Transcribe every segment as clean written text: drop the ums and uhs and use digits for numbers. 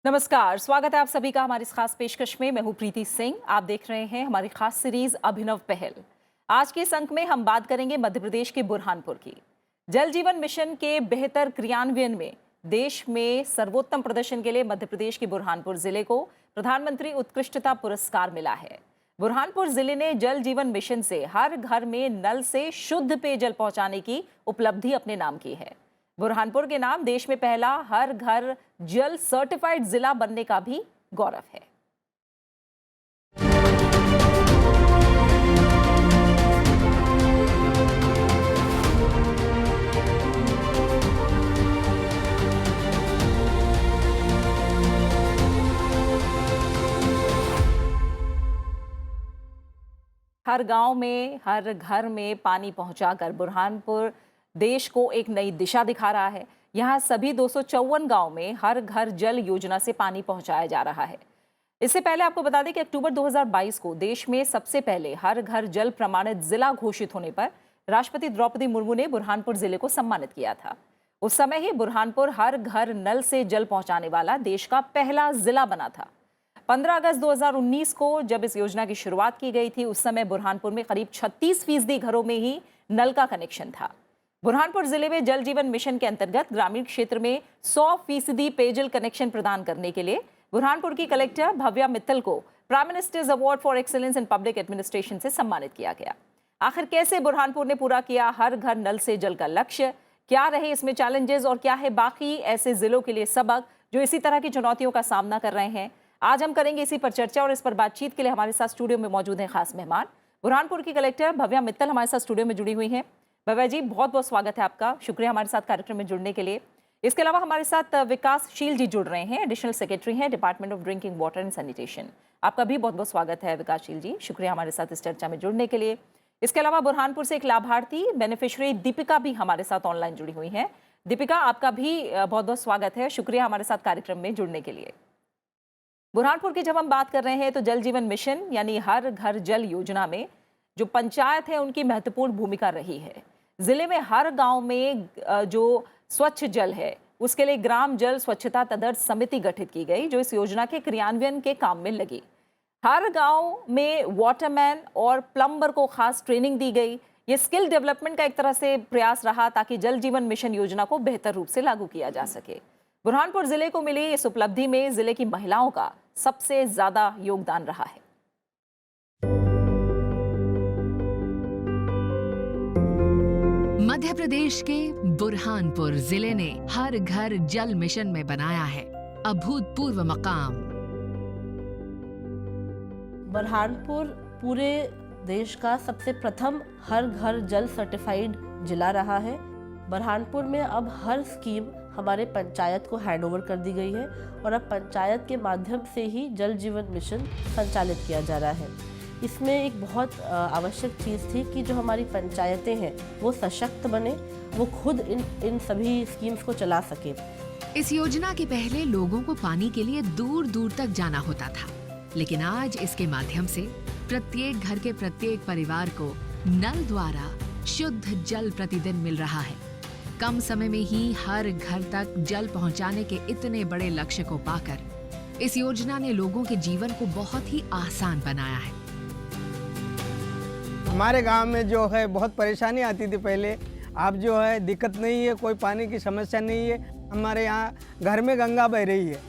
नमस्कार, स्वागत है आप सभी का हमारी इस खास पेशकश में। मैं हूं प्रीति सिंह। आप देख रहे हैं हमारी खास सीरीज अभिनव पहल। आज के इस अंक में हम बात करेंगे मध्य प्रदेश के बुरहानपुर की। जल जीवन मिशन के बेहतर क्रियान्वयन में देश में सर्वोत्तम प्रदर्शन के लिए मध्य प्रदेश के बुरहानपुर जिले को प्रधानमंत्री उत्कृष्टता पुरस्कार मिला है। बुरहानपुर जिले ने जल जीवन मिशन से हर घर में नल से शुद्ध पेयजल पहुंचाने की उपलब्धि अपने नाम की है। बुरहानपुर के नाम देश में पहला हर घर जल सर्टिफाइड जिला बनने का भी गौरव है। हर गांव में, हर घर में पानी पहुंचाकर बुरहानपुर देश को एक नई दिशा दिखा रहा है। यहाँ सभी 254 गांव में हर घर जल योजना से पानी पहुंचाया जा रहा है। इससे पहले आपको बता दें कि अक्टूबर 2022 को देश में सबसे पहले हर घर जल प्रमाणित जिला घोषित होने पर राष्ट्रपति द्रौपदी मुर्मू ने बुरहानपुर जिले को सम्मानित किया था। उस समय ही बुरहानपुर हर घर नल से जल पहुंचाने वाला देश का पहला जिला बना था। 15 अगस्त 2019 को जब इस योजना की शुरुआत की गई थी, उस समय बुरहानपुर में करीब 36% घरों में ही नल का कनेक्शन था। बुरहानपुर जिले में जल जीवन मिशन के अंतर्गत ग्रामीण क्षेत्र में 100% पेयजल कनेक्शन प्रदान करने के लिए बुरहानपुर की कलेक्टर भव्या मित्तल को prime minister's award for excellence in public administration से सम्मानित किया गया। आखिर कैसे बुरहानपुर ने पूरा किया हर घर नल से जल का लक्ष्य, क्या रहे इसमें चैलेंजेस और क्या है बाकी ऐसे जिलों के लिए सबक जो इसी तरह की चुनौतियों का सामना कर रहे हैं, आज हम करेंगे इसी पर चर्चा। और इस पर बातचीत के लिए हमारे साथ स्टूडियो में मौजूद हैं खास मेहमान। बुरहानपुर की कलेक्टर भव्या मित्तल हमारे साथ स्टूडियो में जुड़ी हुई हैं। भव्या जी, बहुत बहुत स्वागत है आपका, शुक्रिया हमारे साथ कार्यक्रम में जुड़ने के लिए। इसके अलावा हमारे साथ विकासशील जी जुड़ रहे हैं, एडिशनल सेक्रेटरी हैं department of drinking water and sanitation. आपका भी बहुत बहुत स्वागत है विकासशील जी, शुक्रिया हमारे साथ इस चर्चा में जुड़ने के लिए। इसके अलावा बुरहानपुर से एक लाभार्थी बेनिफिशियरी दीपिका भी हमारे साथ ऑनलाइन जुड़ी हुई हैं। दीपिका, आपका भी बहुत बहुत स्वागत है, शुक्रिया हमारे साथ कार्यक्रम में जुड़ने के लिए। बुरहानपुर की जब हम बात कर रहे हैं तो जल जीवन मिशन यानी हर घर जल योजना में जो पंचायत है उनकी महत्वपूर्ण भूमिका रही है। जिले में हर गांव में जो स्वच्छ जल है उसके लिए ग्राम जल स्वच्छता तदर्थ समिति गठित की गई, जो इस योजना के क्रियान्वयन के काम में लगी। हर गांव में वाटरमैन और प्लम्बर को खास ट्रेनिंग दी गई। ये स्किल डेवलपमेंट का एक तरह से प्रयास रहा ताकि जल जीवन मिशन योजना को बेहतर रूप से लागू किया जा सके। बुरहानपुर जिले को मिली इस उपलब्धि में जिले की महिलाओं का सबसे ज्यादा योगदान रहा है। मध्य प्रदेश के बुरहानपुर जिले ने हर घर जल मिशन में बनाया है अभूतपूर्व मकाम। बुरहानपुर पूरे देश का सबसे प्रथम हर घर जल सर्टिफाइड जिला रहा है। बुरहानपुर में अब हर स्कीम हमारे पंचायत को हैंडओवर कर दी गई है और अब पंचायत के माध्यम से ही जल जीवन मिशन संचालित किया जा रहा है। इसमें एक बहुत आवश्यक चीज़ थी कि जो हमारी पंचायतें हैं वो सशक्त बने, वो खुद इन सभी स्कीम्स को चला सके। इस योजना के पहले लोगों को पानी के लिए दूर दूर तक जाना होता था, लेकिन आज इसके माध्यम से प्रत्येक घर के प्रत्येक परिवार को नल द्वारा शुद्ध जल प्रतिदिन मिल रहा है। कम समय में ही हर घर तक जल पहुंचाने के इतने बड़े लक्ष्य को पाकर इस योजना ने लोगों के जीवन को बहुत ही आसान बनाया है। हमारे गांव में जो है बहुत परेशानी आती थी पहले, अब जो है दिक्कत नहीं है, कोई पानी की समस्या नहीं है। हमारे यहाँ घर में गंगा बह रही है।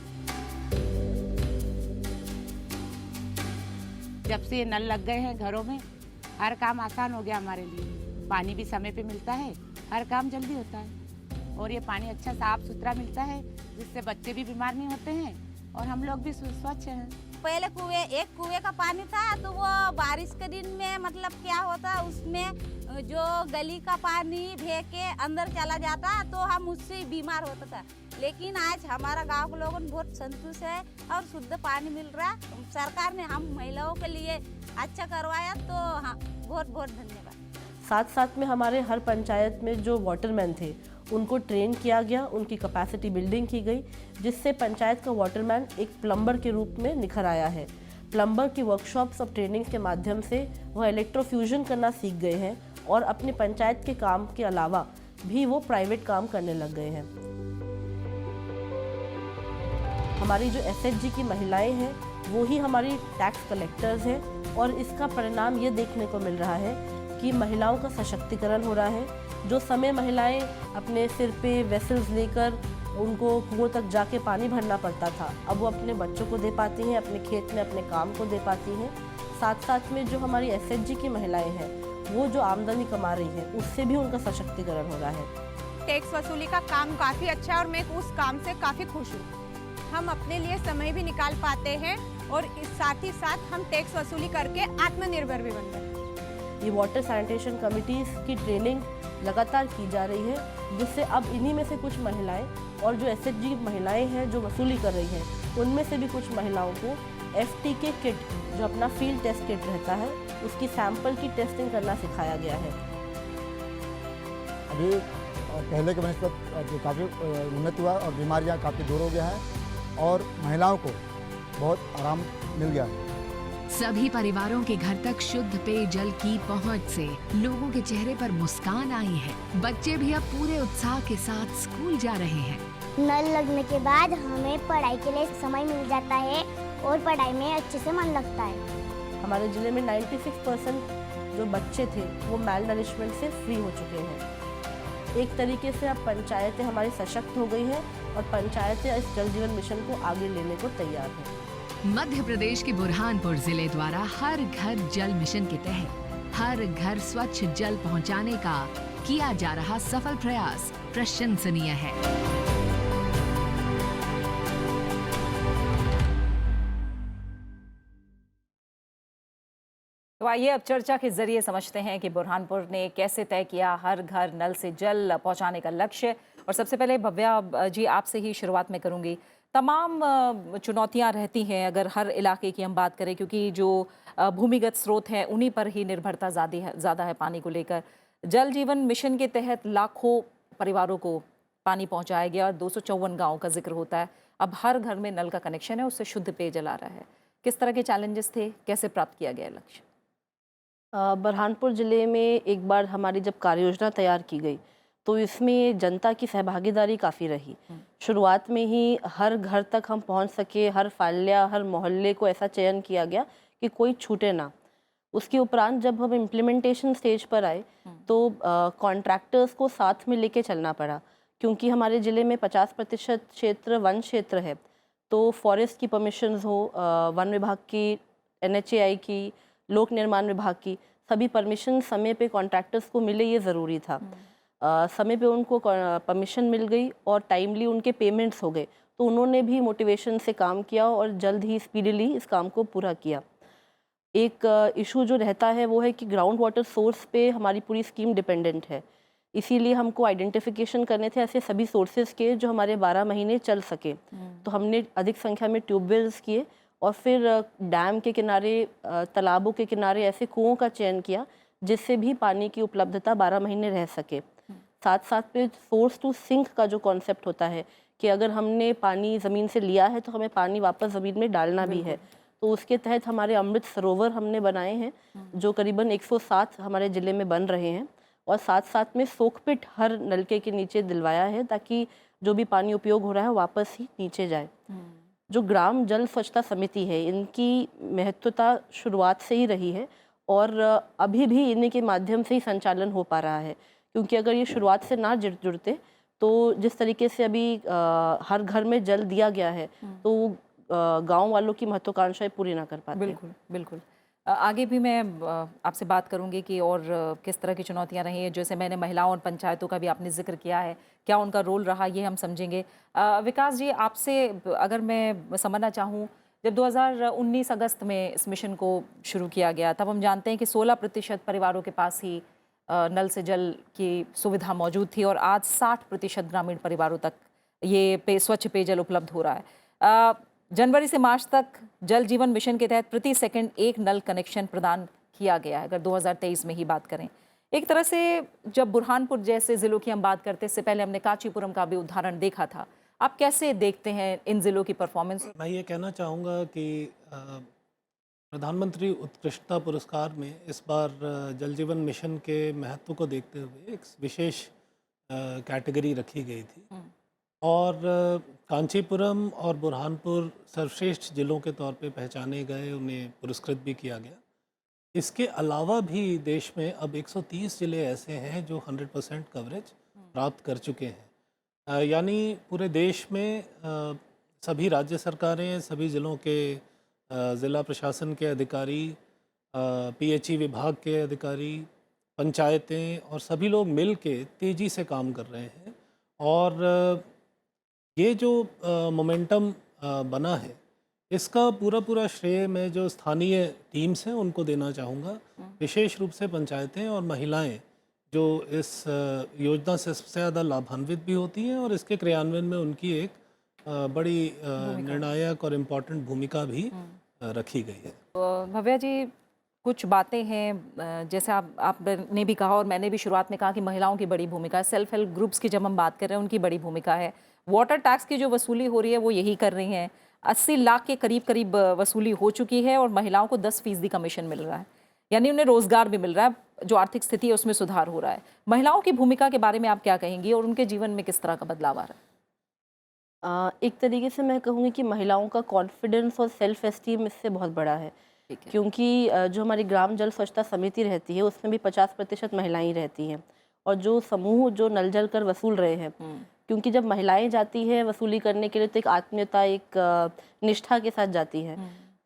जब से नल लग गए हैं घरों में, हर काम आसान हो गया हमारे लिए। पानी भी समय पे मिलता है, हर काम जल्दी होता है और ये पानी अच्छा साफ सुथरा मिलता है जिससे बच्चे भी बीमार नहीं होते हैं और हम लोग भी स्वच्छ हैं। पहले एक कुएं का पानी था तो वो बारिश के दिन में मतलब क्या होता, उसमें जो गली का पानी भे के अंदर चला जाता तो हम उससे बीमार होता था। लेकिन आज हमारा गांव के लोगों बहुत संतुष्ट है और शुद्ध पानी मिल रहा। सरकार ने हम महिलाओं के लिए अच्छा करवाया, तो हाँ, बहुत बहुत धन्यवाद। साथ साथ में हमारे हर पंचायत में जो वाटरमैन थे उनको ट्रेन किया गया, उनकी कैपेसिटी बिल्डिंग की गई, जिससे पंचायत का वाटरमैन एक प्लम्बर के रूप में निखर आया है। प्लम्बर की वर्कशॉप्स और ट्रेनिंग के माध्यम से वह इलेक्ट्रोफ्यूजन करना सीख गए हैं और अपने पंचायत के काम के अलावा भी वो प्राइवेट काम करने लग गए हैं। हमारी जो एसएचजी की महिलाएं हैं वो ही हमारी टैक्स कलेक्टर्स हैं और इसका परिणाम ये देखने को मिल रहा है कि महिलाओं का सशक्तिकरण हो रहा है। जो समय महिलाएं अपने सिर पे वेसल्स लेकर उनको कुओं तक जाके पानी भरना पड़ता था, अब वो अपने बच्चों को दे पाती हैं, अपने खेत में अपने काम को दे पाती हैं। साथ साथ में जो हमारी एसएचजी की महिलाएं हैं वो जो आमदनी कमा रही हैं उससे भी उनका सशक्तिकरण हो रहा है। टैक्स वसूली का काम काफ़ी अच्छा है और मैं उस काम से काफ़ी खुश हूँ। हम अपने लिए समय भी निकाल पाते हैं और इस साथ ही साथ हम टैक्स वसूली करके आत्मनिर्भर भी बन गए। ये वाटर सैनिटेशन कमिटीज़ की ट्रेनिंग लगातार की जा रही है, जिससे अब इन्हीं में से कुछ महिलाएं और जो एसएचजी महिलाएं हैं जो वसूली कर रही हैं उनमें से भी कुछ महिलाओं को एफटीके किट जो अपना फील्ड टेस्ट किट रहता है उसकी सैंपल की टेस्टिंग करना सिखाया गया है। अभी पहले के बनस्पत जो काफ़ी उन्नत हुआ और बीमारियां काफ़ी दूर हो गया है और महिलाओं को बहुत आराम मिल गया है। सभी परिवारों के घर तक शुद्ध पेयजल की पहुंच से लोगों के चेहरे पर मुस्कान आई है। बच्चे भी अब पूरे उत्साह के साथ स्कूल जा रहे हैं। नल लगने के बाद हमें पढ़ाई के लिए समय मिल जाता है और पढ़ाई में अच्छे से मन लगता है। हमारे ज़िले में 96% जो बच्चे थे वो मेल नरिशमेंट से फ्री हो चुके हैं। एक तरीके से अब पंचायतें हमारी सशक्त हो गई हैं और पंचायतें इस जल जीवन मिशन को आगे लेने को तैयार हैं। मध्य प्रदेश के बुरहानपुर जिले द्वारा हर घर जल मिशन के तहत हर घर स्वच्छ जल पहुंचाने का किया जा रहा सफल प्रयास प्रशंसनीय है। तो आइए अब चर्चा के जरिए समझते हैं कि बुरहानपुर ने कैसे तय किया हर घर नल से जल पहुंचाने का लक्ष्य। और सबसे पहले भव्या जी आपसे ही शुरुआत में करूंगी। तमाम चुनौतियां रहती हैं अगर हर इलाके की हम बात करें, क्योंकि जो भूमिगत स्रोत हैं उन्हीं पर ही निर्भरता ज़्यादा है पानी को लेकर। जल जीवन मिशन के तहत लाखों परिवारों को पानी पहुंचाया गया और 254 गाँव का जिक्र होता है। अब हर घर में नल का कनेक्शन है, उससे शुद्ध पेयजल आ रहा है। किस तरह के चैलेंजेस थे, कैसे प्राप्त किया गया लक्ष्य? बुरहानपुर ज़िले में एक बार हमारी जब कार्य योजना तैयार की गई तो इसमें जनता की सहभागीदारी काफ़ी रही। शुरुआत में ही हर घर तक हम पहुंच सके, हर फाल्या हर मोहल्ले को ऐसा चयन किया गया कि कोई छूटे ना। उसके उपरांत जब हम इम्प्लीमेंटेशन स्टेज पर आए तो कॉन्ट्रैक्टर्स को साथ में लेके चलना पड़ा, क्योंकि हमारे ज़िले में 50% क्षेत्र वन क्षेत्र है। तो फॉरेस्ट की परमिशंस हो, वन विभाग की, NHAI की, लोक निर्माण विभाग की, सभी परमिशन समय पे कॉन्ट्रैक्टर्स को मिले, ये ज़रूरी था। समय पे उनको परमिशन मिल गई और टाइमली उनके पेमेंट्स हो गए, तो उन्होंने भी मोटिवेशन से काम किया और जल्द ही स्पीडीली इस काम को पूरा किया। एक इशू जो रहता है वो है कि ग्राउंड वाटर सोर्स पे हमारी पूरी स्कीम डिपेंडेंट है, इसीलिए हमको आइडेंटिफिकेशन करने थे ऐसे सभी सोर्सेज के जो हमारे 12 महीने चल सके। तो हमने अधिक संख्या में ट्यूबवेल्स किए और फिर डैम के किनारे, तालाबों के किनारे ऐसे कुओं का चयन किया जिससे भी पानी की उपलब्धता 12 महीने रह सके। साथ साथ में सोर्स टू सिंक का जो कॉन्सेप्ट होता है कि अगर हमने पानी ज़मीन से लिया है तो हमें पानी वापस ज़मीन में डालना भी है, तो उसके तहत हमारे अमृत सरोवर हमने बनाए हैं जो करीबन 107 हमारे ज़िले में बन रहे हैं। और साथ साथ में सोकपिट हर नलके के नीचे दिलवाया है ताकि जो भी पानी उपयोग हो रहा है वापस ही नीचे जाए। जो ग्राम जल स्वच्छता समिति है, इनकी महत्वता शुरुआत से ही रही है और अभी भी इन्हीं के माध्यम से ही संचालन हो पा रहा है, क्योंकि अगर ये शुरुआत से ना जुड़ते तो जिस तरीके से अभी हर घर में जल दिया गया है तो गांव वालों की महत्वाकांक्षाएं पूरी ना कर पाते। बिल्कुल बिल्कुल। आगे भी मैं आपसे बात करूंगी कि और किस तरह की चुनौतियां रही हैं। जैसे मैंने महिलाओं और पंचायतों का भी आपने जिक्र किया है, क्या उनका रोल रहा ये हम समझेंगे। विकास जी, आपसे अगर मैं समझना चाहूँ, जब 2019 अगस्त में इस मिशन को शुरू किया गया तब हम जानते हैं कि 16% परिवारों के पास ही नल से जल की सुविधा मौजूद थी और आज 60% ग्रामीण परिवारों तक ये स्वच्छ पेयजल उपलब्ध हो रहा है। जनवरी से मार्च तक जल जीवन मिशन के तहत प्रति सेकंड 1 नल कनेक्शन प्रदान किया गया है, अगर 2023 में ही बात करें। एक तरह से जब बुरहानपुर जैसे ज़िलों की हम बात करते, इससे पहले हमने कांचीपुरम का भी उदाहरण देखा था। आप कैसे देखते हैं इन ज़िलों की परफॉर्मेंस? मैं ये कहना चाहूँगा कि प्रधानमंत्री उत्कृष्टता पुरस्कार में इस बार जल जीवन मिशन के महत्व को देखते हुए एक विशेष कैटेगरी रखी गई थी और कांचीपुरम और बुरहानपुर सर्वश्रेष्ठ जिलों के तौर पे पहचाने गए, उन्हें पुरस्कृत भी किया गया। इसके अलावा भी देश में अब 130 ज़िले ऐसे हैं जो 100% कवरेज प्राप्त कर चुके हैं। यानी पूरे देश में सभी राज्य सरकारें, सभी ज़िलों के ज़िला प्रशासन के अधिकारी, पीएचई विभाग के अधिकारी, पंचायतें और सभी लोग मिल के तेज़ी से काम कर रहे हैं। और ये जो मोमेंटम बना है, इसका पूरा श्रेय मैं जो स्थानीय टीम्स हैं उनको देना चाहूँगा, विशेष रूप से पंचायतें और महिलाएं जो इस योजना से सबसे ज़्यादा लाभान्वित भी होती हैं और इसके क्रियान्वयन में उनकी एक बड़ी निर्णायक और इम्पॉर्टेंट भूमिका भी रखी गई है। भव्या जी, कुछ बातें हैं जैसे आपने भी कहा और मैंने भी शुरुआत में कहा कि महिलाओं की बड़ी भूमिका है। सेल्फ हेल्प ग्रुप्स की जब हम बात कर रहे हैं उनकी बड़ी भूमिका है। वाटर टैक्स की जो वसूली हो रही है वो यही कर रही हैं। 80 लाख के करीब वसूली हो चुकी है और महिलाओं को 10% कमीशन मिल रहा है, यानी उन्हें रोजगार भी मिल रहा है, जो आर्थिक स्थिति है उसमें सुधार हो रहा है। महिलाओं की भूमिका के बारे में आप क्या कहेंगी और उनके जीवन में किस तरह का बदलाव आ रहा है? एक तरीके से मैं कहूँगी कि महिलाओं का कॉन्फिडेंस और सेल्फ एस्टीम इससे बहुत बड़ा है, क्योंकि जो हमारी ग्राम जल स्वच्छता समिति रहती है उसमें भी 50% महिलाएं रहती हैं। और जो समूह जो नल जल कर वसूल रहे हैं, क्योंकि जब महिलाएं जाती हैं वसूली करने के लिए तो एक आत्मीयता, एक निष्ठा के साथ जाती हैं,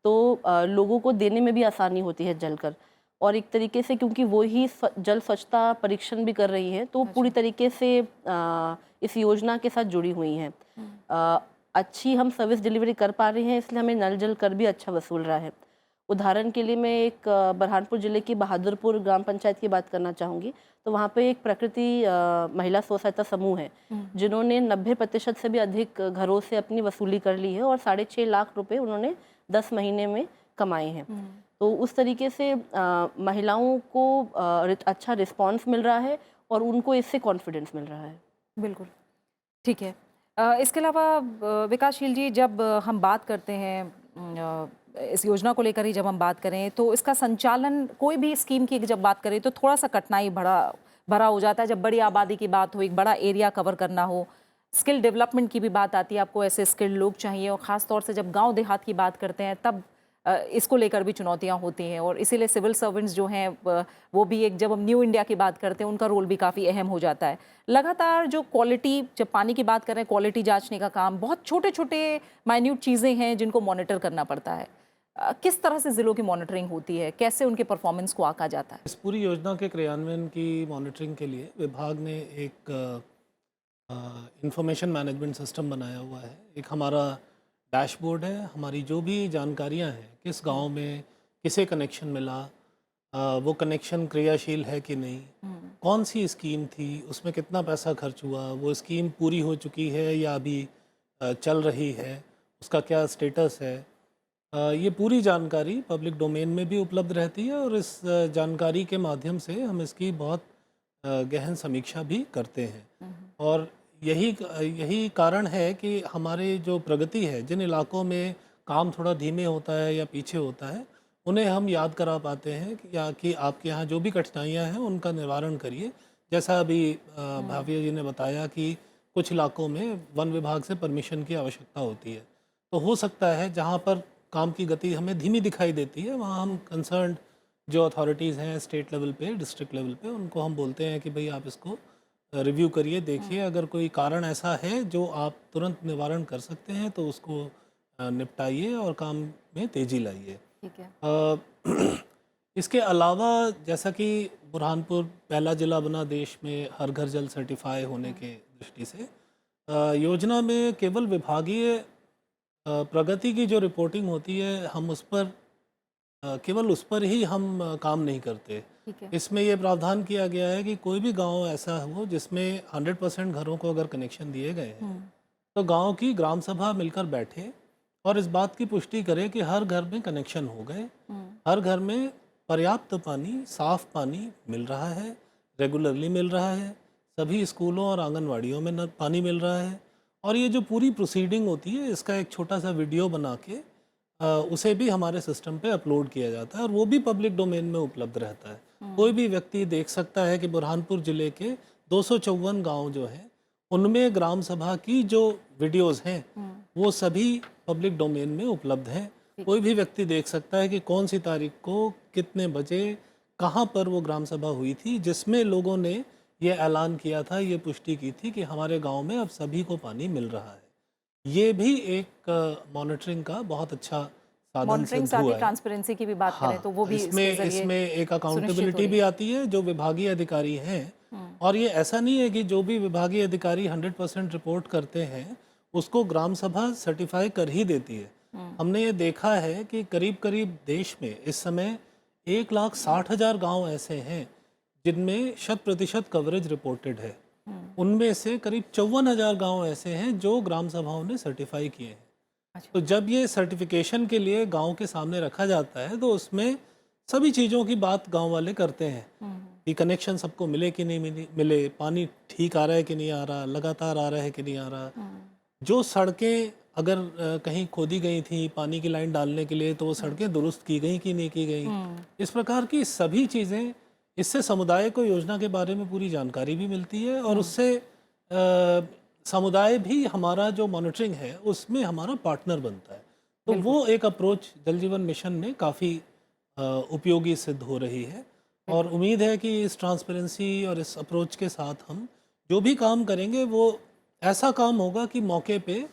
तो लोगों को देने में भी आसानी होती है जल कर। और एक तरीके से क्योंकि वो ही जल स्वच्छता परीक्षण भी कर रही हैं, तो पूरी तरीके से इस योजना के साथ जुड़ी हुई हैं। अच्छी हम सर्विस डिलीवरी कर पा रहे हैं, इसलिए हमें नल जल कर भी अच्छा वसूल रहा है। उदाहरण के लिए मैं एक बुरहानपुर ज़िले की बहादुरपुर ग्राम पंचायत की बात करना चाहूँगी। तो वहाँ पे एक प्रकृति महिला स्व सहायता समूह है जिन्होंने 90% से भी अधिक घरों से अपनी वसूली कर ली है और 6.5 लाख रुपए उन्होंने 10 महीने में कमाए हैं। तो उस तरीके से महिलाओं को अच्छा रिस्पांस मिल रहा है और उनको इससे कॉन्फिडेंस मिल रहा है। बिल्कुल ठीक है। इसके अलावा विकासशील जी, जब हम बात करते हैं इस योजना को लेकर ही जब हम बात करें तो इसका संचालन, कोई भी स्कीम की जब बात करें तो थोड़ा सा कठिनाई भरा हो जाता है। जब बड़ी आबादी की बात हो, एक बड़ा एरिया कवर करना हो, स्किल डेवलपमेंट की भी बात आती है, आपको ऐसे स्किल्ड लोग चाहिए। और ख़ास तौर से जब गांव देहात की बात करते हैं तब इसको लेकर भी चुनौतियां होती हैं। और इसीलिए सिविल सर्वेंट्स जो हैं वो भी एक, जब हम न्यू इंडिया की बात करते हैं उनका रोल भी काफ़ी अहम हो जाता है। लगातार जो क्वालिटी, जब पानी की बात करें, क्वालिटी जांचने का काम, बहुत छोटे छोटे माइन्यूट चीज़ें हैं जिनको मॉनिटर करना पड़ता है। किस तरह से ज़िलों की मॉनिटरिंग होती है, कैसे उनके परफॉर्मेंस को आंका जाता है? इस पूरी योजना के क्रियान्वयन की मॉनिटरिंग के लिए विभाग ने एक इंफॉर्मेशन मैनेजमेंट सिस्टम बनाया हुआ है। एक हमारा डैशबोर्ड है, हमारी जो भी जानकारियां हैं, किस गांव में किसे कनेक्शन मिला, वो कनेक्शन क्रियाशील है कि नहीं, कौन सी स्कीम थी, उसमें कितना पैसा खर्च हुआ, वो स्कीम पूरी हो चुकी है या अभी चल रही है, उसका क्या स्टेटस है। ये पूरी जानकारी पब्लिक डोमेन में भी उपलब्ध रहती है और इस जानकारी के माध्यम से हम इसकी बहुत गहन समीक्षा भी करते हैं। और यही कारण है कि हमारे जो प्रगति है, जिन इलाकों में काम थोड़ा धीमे होता है या पीछे होता है, उन्हें हम याद करा पाते हैं कि आपके यहाँ जो भी कठिनाइयाँ हैं उनका निवारण करिए। जैसा अभी भाविया जी ने बताया कि कुछ इलाकों में वन विभाग से परमिशन की आवश्यकता होती है, तो हो सकता है जहाँ पर काम की गति हमें धीमी दिखाई देती है, वहाँ हम कंसर्न्ड जो अथॉरिटीज़ हैं स्टेट लेवल पे, डिस्ट्रिक्ट लेवल पे, उनको हम बोलते हैं कि भाई आप इसको रिव्यू करिए, देखिए, अगर कोई कारण ऐसा है जो आप तुरंत निवारण कर सकते हैं तो उसको निपटाइए और काम में तेज़ी लाइए। ठीक है। इसके अलावा जैसा कि बुरहानपुर पहला ज़िला बना देश में हर घर जल सर्टिफाई होने के दृष्टि से, योजना में केवल विभागीय प्रगति की जो रिपोर्टिंग होती है, हम उस पर केवल उस पर ही हम काम नहीं करते। इसमें ये प्रावधान किया गया है कि कोई भी गांव ऐसा हो जिसमें 100% घरों को अगर कनेक्शन दिए गए हैं, तो गांव की ग्राम सभा मिलकर बैठे और इस बात की पुष्टि करे कि हर घर में कनेक्शन हो गए, हर घर में पर्याप्त पानी, साफ पानी मिल रहा है, रेगुलरली मिल रहा है, सभी स्कूलों और आंगनवाड़ियों में पानी मिल रहा है। और ये जो पूरी प्रोसीडिंग होती है, इसका एक छोटा सा वीडियो बना के उसे भी हमारे सिस्टम पे अपलोड किया जाता है और वो भी पब्लिक डोमेन में उपलब्ध रहता है। कोई भी व्यक्ति देख सकता है कि बुरहानपुर ज़िले के 254 गांव जो हैं उनमें ग्राम सभा की जो वीडियोस हैं वो सभी पब्लिक डोमेन में उपलब्ध हैं। कोई भी व्यक्ति देख सकता है कि कौन सी तारीख को कितने बजे कहाँ पर वो ग्राम सभा हुई थी, जिसमें लोगों ने ये ऐलान किया था, ये पुष्टि की थी कि हमारे गांव में अब सभी को पानी मिल रहा है। ये भी एक मॉनिटरिंग का बहुत अच्छा साधन मॉनिटरिंग सिद्ध हुआ साथ है। ट्रांसपेरेंसी की भी बात करें तो वो भी इसमें एक अकाउंटेबिलिटी भी आती है जो विभागीय अधिकारी हैं। और ये ऐसा नहीं है कि जो भी विभागीय अधिकारी 100% रिपोर्ट करते हैं उसको ग्राम सभा सर्टिफाई कर ही देती है। हमने ये देखा है कि करीब करीब देश में इस समय 1,60,000 गांव ऐसे हैं जिनमें 100% कवरेज रिपोर्टेड है। उनमें से करीब 54,000 गांव ऐसे हैं जो ग्राम सभाओं ने सर्टिफाई किए हैं। तो जब ये सर्टिफिकेशन के लिए गांव के सामने रखा जाता है तो उसमें सभी चीज़ों की बात गांव वाले करते हैं कि कनेक्शन सबको मिले कि नहीं मिले, पानी ठीक आ रहा है कि नहीं आ रहा, लगातार आ रहा है कि नहीं आ रहा। जो सड़कें अगर कहीं खोदी गई थी पानी की लाइन डालने के लिए तो वो सड़कें दुरुस्त की गई कि नहीं की गई। इस प्रकार की सभी चीज़ें, इससे समुदाय को योजना के बारे में पूरी जानकारी भी मिलती है और उससे समुदाय भी हमारा जो मॉनिटरिंग है उसमें हमारा पार्टनर बनता है। तो वो एक अप्रोच जल जीवन मिशन में काफ़ी उपयोगी सिद्ध हो रही है और उम्मीद है कि इस ट्रांसपेरेंसी और इस अप्रोच के साथ हम जो भी काम करेंगे वो ऐसा काम होगा कि मौके पे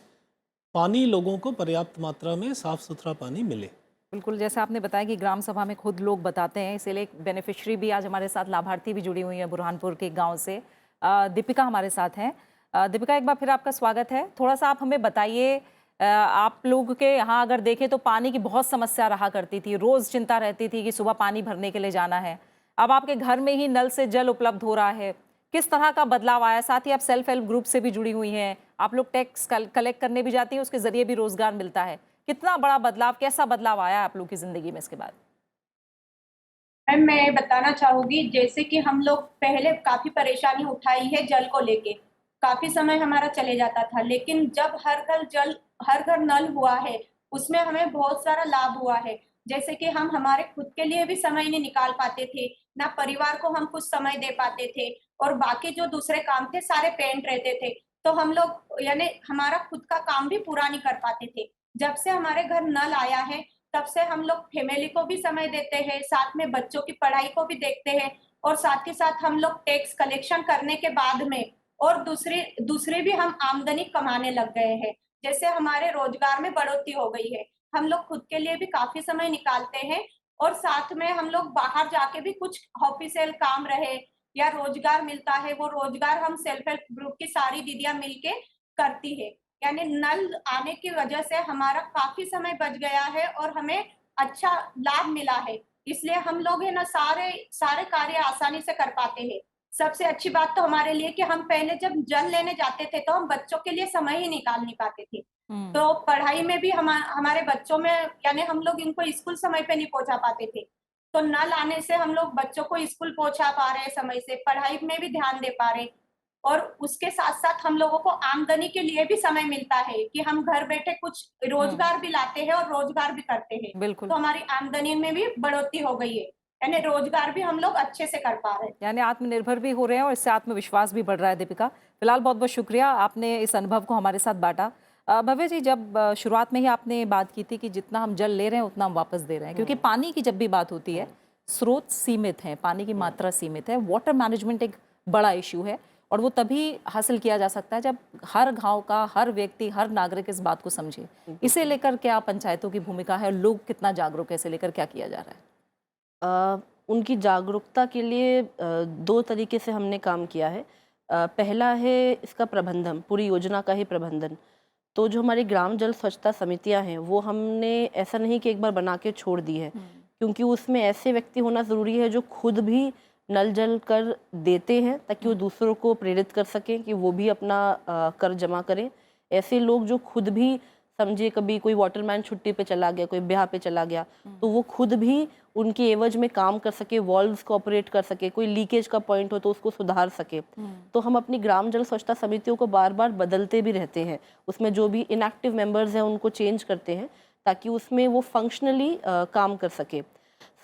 पानी लोगों को पर्याप्त मात्रा में साफ़ सुथरा पानी मिले। बिल्कुल, जैसे आपने बताया कि ग्राम सभा में खुद लोग बताते हैं, इसीलिए एक बेनिफिशियरी भी आज हमारे साथ, लाभार्थी भी जुड़ी हुई है बुरहानपुर के गांव से। दीपिका हमारे साथ हैं। दीपिका, एक बार फिर आपका स्वागत है। थोड़ा सा आप हमें बताइए, आप लोग के यहाँ अगर देखें तो पानी की बहुत समस्या रहा करती थी, रोज़ चिंता रहती थी कि सुबह पानी भरने के लिए जाना है। अब आपके घर में ही नल से जल उपलब्ध हो रहा है, किस तरह का बदलाव आया? साथ ही आप सेल्फ हेल्प ग्रुप से भी जुड़ी हुई हैं, आप लोग टैक्स कलेक्ट करने भी जाती हैं, उसके ज़रिए भी रोज़गार मिलता है। कितना बड़ा बदलाव, कैसा बदलाव आया आप लोग की ज़िंदगी में इसके बाद? मैम, मैं बताना चाहूँगी, जैसे कि हम लोग पहले काफ़ी परेशानी उठाई है जल को लेके, काफ़ी समय हमारा चले जाता था, लेकिन जब हर घर नल हुआ है उसमें हमें बहुत सारा लाभ हुआ है। जैसे कि हम हमारे खुद के लिए भी समय नहीं निकाल पाते थे, ना परिवार को हम कुछ समय दे पाते थे और बाकी जो दूसरे काम थे सारे पेंड रहते थे, तो हम लोग यानी हमारा खुद का काम भी पूरा नहीं कर पाते थे। जब से हमारे घर नल आया है तब से हम लोग फैमिली को भी समय देते हैं, साथ में बच्चों की पढ़ाई को भी देखते हैं और साथ ही साथ हम लोग टैक्स कलेक्शन करने के बाद में और दूसरे भी हम आमदनी कमाने लग गए हैं। जैसे हमारे रोजगार में बढ़ोतरी हो गई है, हम लोग खुद के लिए भी काफी समय निकालते हैं और साथ में हम लोग बाहर जाके भी कुछ ऑफिशियल काम रहे या रोजगार मिलता है, वो रोजगार हम सेल्फ हेल्प ग्रुप की सारी दीदियां मिलके करती है। यानी नल आने की वजह से हमारा काफी समय बच गया है और हमें अच्छा लाभ मिला है, इसलिए हम लोग है ना सारे कार्य आसानी से कर पाते हैं। सबसे अच्छी बात तो हमारे लिए कि हम पहले जब जल लेने जाते थे तो हम बच्चों के लिए समय ही निकाल नहीं पाते थे, तो पढ़ाई में भी हमारे बच्चों में यानी हम लोग इनको स्कूल समय पे नहीं पहुंचा पाते थे, तो नल आने से हम लोग बच्चों को स्कूल पहुंचा पा रहे हैं समय से, पढ़ाई में भी ध्यान दे पा रहे और उसके साथ साथ हम लोगों को आमदनी के लिए भी समय मिलता है कि हम घर बैठे कुछ रोजगार भी लाते हैं और रोजगार भी करते हैं। बिल्कुल। तो हमारी आमदनी में भी बढ़ोतरी हो गई है, यानी रोजगार भी हम लोग अच्छे से कर पा रहे हैं, यानी आत्मनिर्भर भी हो रहे हैं और इससे आत्मविश्वास भी बढ़ रहा है। दीपिका, फिलहाल बहुत बहुत शुक्रिया, आपने इस अनुभव को हमारे साथ बांटा। भव्य जी, जब शुरुआत में ही आपने बात की थी कि जितना हम जल ले रहे हैं उतना हम वापस दे रहे हैं, क्योंकि पानी की जब भी बात होती है स्रोत सीमित हैं, पानी की मात्रा सीमित है, वाटर मैनेजमेंट एक बड़ा इशू है और वो तभी हासिल किया जा सकता है जब हर गांव का हर व्यक्ति, हर नागरिक इस बात को समझे। इसे लेकर क्या पंचायतों की भूमिका है, लोग कितना जागरूक है, इसे लेकर क्या किया जा रहा है? उनकी जागरूकता के लिए दो तरीके से हमने काम किया है। पहला है इसका प्रबंधन, पूरी योजना का ही प्रबंधन। तो जो हमारी ग्राम जल स्वच्छता समितियां हैं वो हमने ऐसा नहीं कि एक बार बना के छोड़ दी है, क्योंकि उसमें ऐसे व्यक्ति होना ज़रूरी है जो खुद भी नल जल कर देते हैं ताकि वो दूसरों को प्रेरित कर सकें कि वो भी अपना कर जमा करें। ऐसे लोग जो खुद भी, समझिए कभी कोई वाटरमैन छुट्टी पे चला गया, कोई ब्याह पे चला गया, तो वो खुद भी उनके एवज में काम कर सके, वॉल्व्स को ऑपरेट कर सके, कोई लीकेज का पॉइंट हो तो उसको सुधार सके। तो हम अपनी ग्राम जल स्वच्छता समितियों को बार बार बदलते भी रहते हैं, उसमें जो भी इनएक्टिव मेंबर्स हैं उनको चेंज करते हैं ताकि उसमें वो फंक्शनली काम कर सके।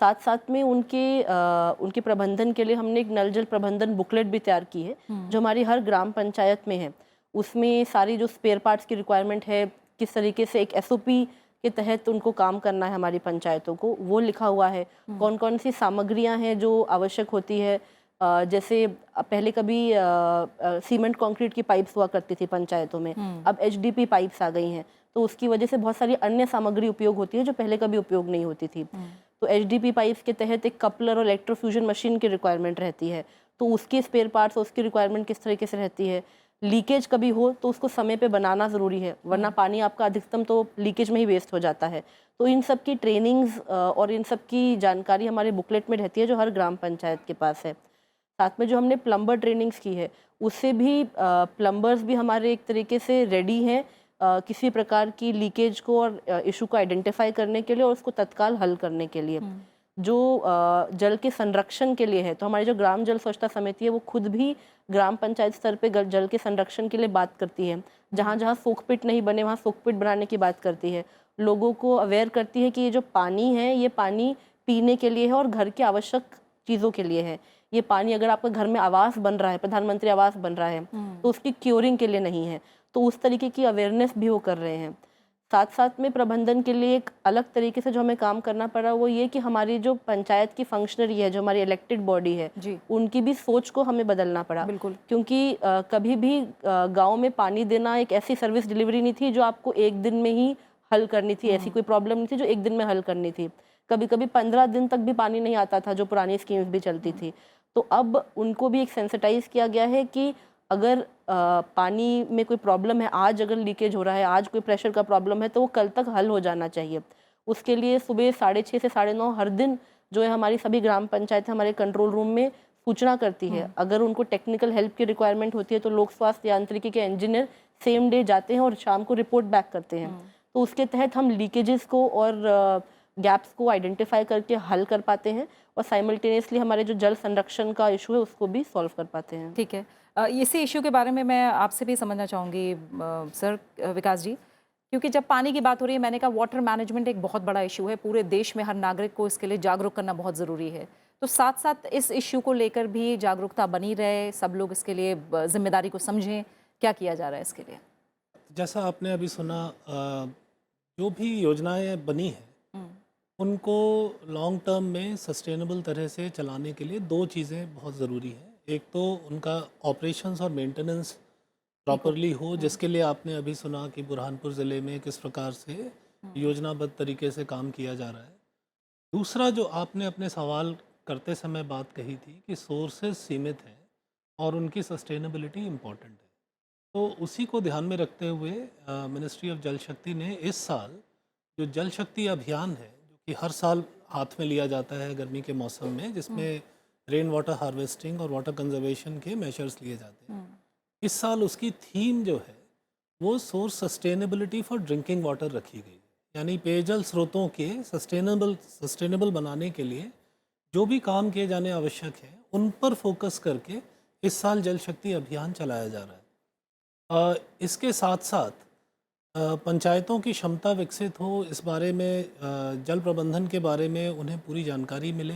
साथ साथ में उनके प्रबंधन के लिए हमने एक नल जल प्रबंधन बुकलेट भी तैयार की है, जो हमारी हर ग्राम पंचायत में है। उसमें सारी जो स्पेयर पार्ट्स की रिक्वायरमेंट है, किस तरीके से एक एसओपी के तहत उनको काम करना है हमारी पंचायतों को, वो लिखा हुआ है। कौन कौन सी सामग्रियां हैं जो आवश्यक होती है, जैसे पहले कभी सीमेंट कंक्रीट की पाइप्स हुआ करती थी पंचायतों में, अब एचडीपी पाइप्स आ गई हैं, तो उसकी वजह से बहुत सारी अन्य सामग्री उपयोग होती है जो पहले कभी उपयोग नहीं होती थी। तो एचडीपी पाइप्स के तहत एक कपलर और इलेक्ट्रोफ्यूजन मशीन की रिक्वायरमेंट रहती है, तो उसके स्पेयर पार्ट्स, उसकी रिक्वायरमेंट किस तरीके से रहती है। लीकेज कभी हो तो उसको समय पे बनाना ज़रूरी है, वरना पानी आपका अधिकतम तो लीकेज में ही वेस्ट हो जाता है। तो इन सब की ट्रेनिंग्स और इन सब की जानकारी हमारे बुकलेट में रहती है जो हर ग्राम पंचायत के पास है। साथ में जो हमने प्लम्बर ट्रेनिंग्स की है, उससे भी प्लम्बर्स भी हमारे एक तरीके से रेडी हैं किसी प्रकार की लीकेज को और इशू को आइडेंटिफाई करने के लिए और उसको तत्काल हल करने के लिए। जो जल के संरक्षण के लिए है, तो हमारी जो ग्राम जल स्वच्छता समिति है वो खुद भी ग्राम पंचायत स्तर पे जल के संरक्षण के लिए बात करती है। जहाँ जहाँ सोकपिट नहीं बने वहाँ सोकपिट बनाने की बात करती है, लोगों को अवेयर करती है कि ये जो पानी है ये पानी पीने के लिए है और घर की आवश्यक चीज़ों के लिए है। ये पानी अगर आपके घर में आवास बन रहा है, प्रधानमंत्री आवास बन रहा है, तो उसकी क्योरिंग के लिए नहीं है। तो उस तरीके की अवेयरनेस भी वो कर रहे हैं। साथ साथ में प्रबंधन के लिए एक अलग तरीके से जो हमें काम करना पड़ा वो ये कि हमारी जो पंचायत की फंक्शनरी है, जो हमारी इलेक्टेड बॉडी है, उनकी भी सोच को हमें बदलना पड़ा। बिल्कुल, क्योंकि कभी भी गांव में पानी देना एक ऐसी सर्विस डिलीवरी नहीं थी जो आपको एक दिन में ही हल करनी थी। ऐसी कोई प्रॉब्लम नहीं थी जो एक दिन में हल करनी थी। कभी कभी 15 दिन तक भी पानी नहीं आता था, जो पुरानी स्कीम्स भी चलती थी। तो अब उनको भी एक सेंसिटाइज किया गया है कि अगर पानी में कोई प्रॉब्लम है, आज अगर लीकेज हो रहा है, आज कोई प्रेशर का प्रॉब्लम है, तो वो कल तक हल हो जाना चाहिए। उसके लिए सुबह 6:30 से 9:30 हर दिन जो है हमारी सभी ग्राम पंचायत हमारे कंट्रोल रूम में सूचना करती है। अगर उनको टेक्निकल हेल्प की रिक्वायरमेंट होती है तो लोक स्वास्थ्य यांत्रिकी के इंजीनियर सेम डे जाते हैं और शाम को रिपोर्ट बैक करते हैं। तो उसके तहत हम लीकेजेस को और गैप्स को आइडेंटिफाई करके हल कर पाते हैं और साइमल्टेनियसली हमारे जो जल संरक्षण का इशू है उसको भी सॉल्व कर पाते हैं। ठीक है, इसी इशू के बारे में मैं आपसे भी समझना चाहूँगी सर विकास जी, क्योंकि जब पानी की बात हो रही है, मैंने कहा वाटर मैनेजमेंट एक बहुत बड़ा इशू है, पूरे देश में हर नागरिक को इसके लिए जागरूक करना बहुत ज़रूरी है। तो साथ साथ इस इशू को लेकर भी जागरूकता बनी रहे, सब लोग इसके लिए जिम्मेदारी को समझें, क्या किया जा रहा है इसके लिए? जैसा आपने अभी सुना, जो भी योजनाएं बनी हैं उनको लॉन्ग टर्म में सस्टेनेबल तरह से चलाने के लिए दो चीज़ें बहुत ज़रूरी हैं। एक तो उनका ऑपरेशंस और मेंटेनेंस प्रॉपरली हो, जिसके लिए आपने अभी सुना कि बुरहानपुर ज़िले में किस प्रकार से योजनाबद्ध तरीके से काम किया जा रहा है। दूसरा, जो आपने अपने सवाल करते समय बात कही थी कि सोर्सेज सीमित हैं और उनकी सस्टेनेबिलिटी इम्पॉर्टेंट है, तो उसी को ध्यान में रखते हुए मिनिस्ट्री ऑफ जल शक्ति ने इस साल जो जल शक्ति अभियान है, जो कि हर साल हाथ में लिया जाता है गर्मी के मौसम में, जिसमें रेन वाटर हार्वेस्टिंग और वाटर कंजर्वेशन के मेजर्स लिए जाते हैं, इस साल उसकी थीम जो है वो source sustainability for drinking water रखी गई। यानी पेयजल स्रोतों के सस्टेनेबल बनाने के लिए जो भी काम किए जाने आवश्यक है उन पर फोकस करके इस साल जल शक्ति अभियान चलाया जा रहा है। इसके साथ साथ पंचायतों की क्षमता विकसित हो, इस बारे में जल प्रबंधन के बारे में उन्हें पूरी जानकारी मिले,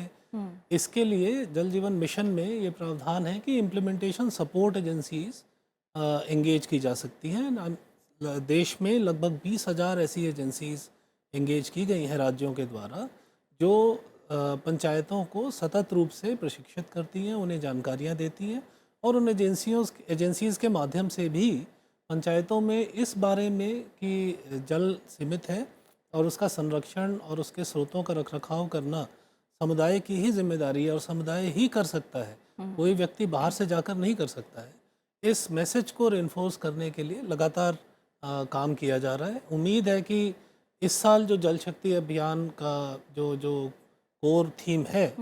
इसके लिए जल जीवन मिशन में ये प्रावधान है कि इम्प्लीमेंटेशन सपोर्ट एजेंसीज एंगेज की जा सकती हैं। देश में लगभग 20,000 ऐसी एजेंसीज एंगेज की गई हैं राज्यों के द्वारा, जो पंचायतों को सतत रूप से प्रशिक्षित करती हैं, उन्हें जानकारियाँ देती हैं और उन एजेंसीज़ के माध्यम से भी पंचायतों में इस बारे में कि जल सीमित है और उसका संरक्षण और उसके स्रोतों का रखरखाव करना समुदाय की ही जिम्मेदारी है और समुदाय ही कर सकता है, कोई व्यक्ति बाहर से जाकर नहीं कर सकता है। इस मैसेज को रेनफोर्स करने के लिए लगातार काम किया जा रहा है। उम्मीद है कि इस साल जो जल शक्ति अभियान का जो कोर थीम है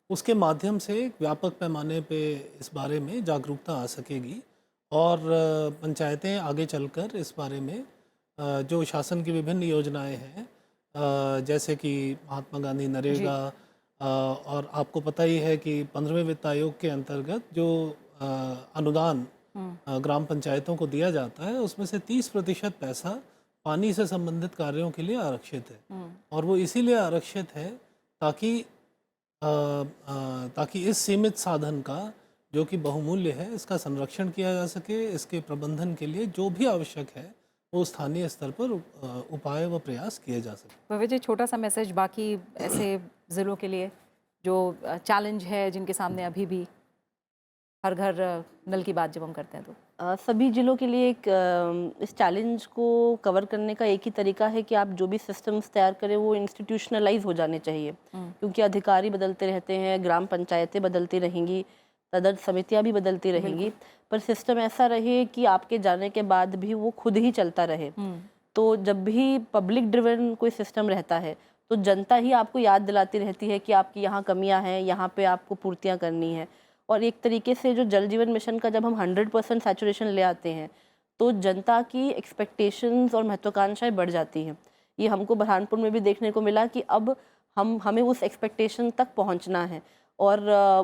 उसके माध्यम से व्यापक पैमाने पे इस बारे में जागरूकता आ सकेगी और पंचायतें आगे चलकर इस बारे में जो शासन की विभिन्न योजनाएं हैं, जैसे कि महात्मा गांधी नरेगा, और आपको पता ही है कि 15वें वित्त आयोग के अंतर्गत जो अनुदान ग्राम पंचायतों को दिया जाता है उसमें से 30% पैसा पानी से संबंधित कार्यों के लिए आरक्षित है। और वो इसीलिए आरक्षित है ताकि ताकि इस सीमित साधन का जो कि बहुमूल्य है इसका संरक्षण किया जा सके। इसके प्रबंधन के लिए जो भी आवश्यक है वो स्थानीय स्तर पर उपाय व प्रयास किए जा सके। भव्य जी, छोटा सा मैसेज बाकी ऐसे ज़िलों के लिए जो चैलेंज है जिनके सामने अभी भी हर घर नल की बात जब हम करते हैं तो सभी जिलों के लिए इस चैलेंज को कवर करने का एक ही तरीका है कि आप जो भी सिस्टम्स तैयार करें वो इंस्टीट्यूशनलाइज हो जाने चाहिए, क्योंकि अधिकारी बदलते रहते हैं, ग्राम पंचायतें बदलती रहेंगी, तदर्थ समितियां भी बदलती रहेंगी, पर सिस्टम ऐसा रहे कि आपके जाने के बाद भी वो खुद ही चलता रहे। तो जब भी पब्लिक ड्रिवन कोई सिस्टम रहता है तो जनता ही आपको याद दिलाती रहती है कि आपकी यहाँ कमियाँ हैं, यहाँ पे आपको पूर्तियाँ करनी है। और एक तरीके से जो जल जीवन मिशन का जब हम 100% सैचुरेशन ले आते हैं तो जनता की एक्सपेक्टेशंस और महत्वाकांक्षाएं बढ़ जाती हैं। ये हमको बुरहानपुर में भी देखने को मिला कि अब हमें उस एक्सपेक्टेशन तक पहुंचना है और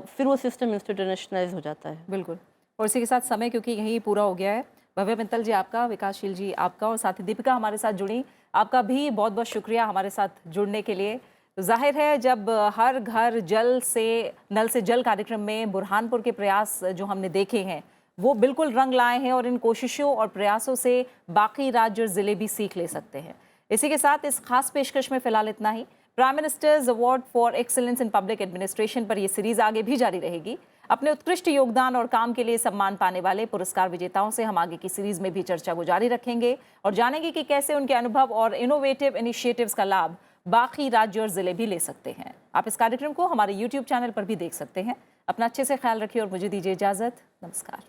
फिर वो सिस्टम इंस्टीट्यूशनलाइज हो जाता है। बिल्कुल। और इसी के साथ समय क्योंकि यहीं पूरा हो गया है, भव्य मित्तल जी आपका, विकासशील जी आपका और साथ ही दीपिका हमारे साथ जुड़ी, आपका भी बहुत बहुत शुक्रिया हमारे साथ जुड़ने के लिए। तो जाहिर है जब हर घर जल से नल से जल कार्यक्रम में बुरहानपुर के प्रयास जो हमने देखे हैं वो बिल्कुल रंग लाए हैं और इन कोशिशों और प्रयासों से बाकी राज्य और ज़िले भी सीख ले सकते हैं। इसी के साथ इस खास पेशकश में फ़िलहाल इतना ही। Prime minister's award for excellence in public administration पर यह सीरीज़ आगे भी जारी रहेगी। अपने उत्कृष्ट योगदान और काम के लिए सम्मान पाने वाले पुरस्कार विजेताओं से हम आगे की सीरीज़ में भी चर्चा को जारी रखेंगे और जानेंगे कि कैसे उनके अनुभव और इनोवेटिव इनिशिएटिव्स का लाभ बाकी राज्य और ज़िले भी ले सकते हैं। आप इस कार्यक्रम को हमारे YouTube चैनल पर भी देख सकते हैं। अपना अच्छे से ख्याल रखिए और मुझे दीजिए इजाज़त। नमस्कार।